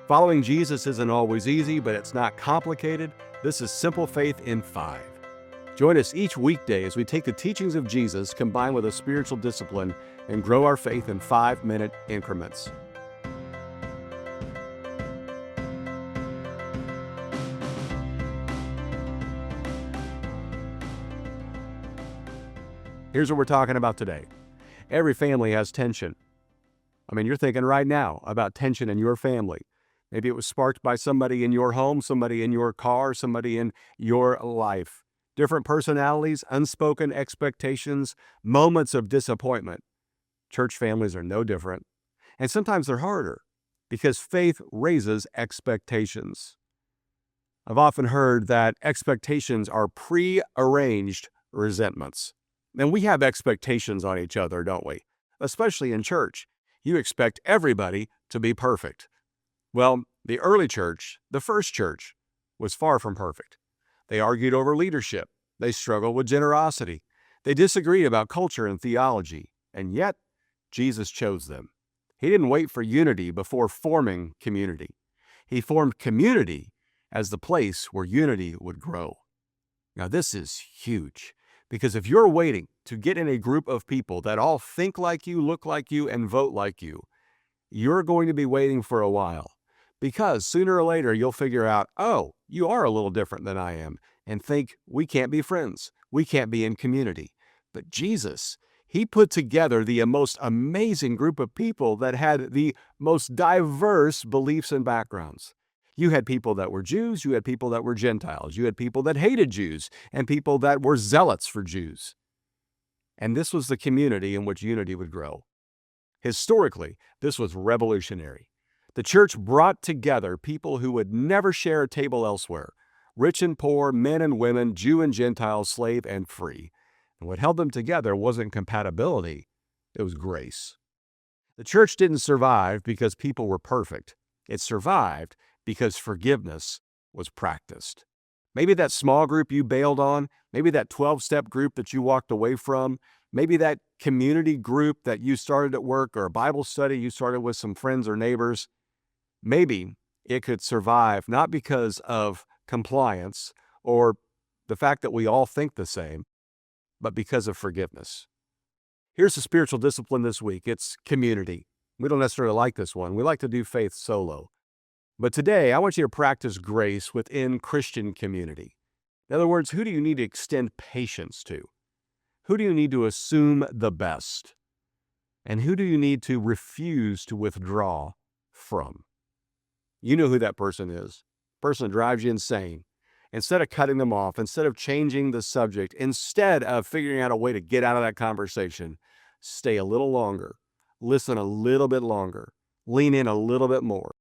Following Jesus isn't always easy, but it's not complicated. This is Simple Faith in 5. Join us each weekday as we take the teachings of Jesus combined with a spiritual discipline and grow our faith in 5-minute increments. Here's what we're talking about today. Every family has tension. You're thinking right now about tension in your family. Maybe it was sparked by somebody in your home, somebody in your car, somebody in your life. Different personalities, unspoken expectations, moments of disappointment. Church families are no different. And sometimes they're harder because faith raises expectations. I've often heard that expectations are pre-arranged resentments. And we have expectations on each other, don't we? Especially in church. You expect everybody to be perfect. Well, the early church, the first church, was far from perfect. They argued over leadership. They struggled with generosity. They disagreed about culture and theology. And yet, Jesus chose them. He didn't wait for unity before forming community. He formed community as the place where unity would grow. Now, this is huge. Because if you're waiting to get in a group of people that all think like you, look like you, and vote like you, you're going to be waiting for a while. Because sooner or later, you'll figure out, oh, you are a little different than I am, and think we can't be friends. We can't be in community. But Jesus, he put together the most amazing group of people that had the most diverse beliefs and backgrounds. You had people that were Jews, you had people that were Gentiles, you had people that hated Jews, and people that were zealots for Jews. And this was the community in which unity would grow. Historically, this was revolutionary. The church brought together people who would never share a table elsewhere, rich and poor, men and women, Jew and Gentile, slave and free. And what held them together wasn't compatibility, it was grace. The church didn't survive because people were perfect. It survived because forgiveness was practiced. Maybe that small group you bailed on, maybe that 12-step group that you walked away from, maybe that community group that you started at work or a Bible study you started with some friends or neighbors, maybe it could survive not because of compliance or the fact that we all think the same, but because of forgiveness. Here's the spiritual discipline this week. It's community. We don't necessarily like this one. We like to do faith solo. But today, I want you to practice grace within Christian community. In other words, who do you need to extend patience to? Who do you need to assume the best? And who do you need to refuse to withdraw from? You know who that person is. The person that drives you insane. Instead of cutting them off, instead of changing the subject, instead of figuring out a way to get out of that conversation, stay a little longer, listen a little bit longer, lean in a little bit more.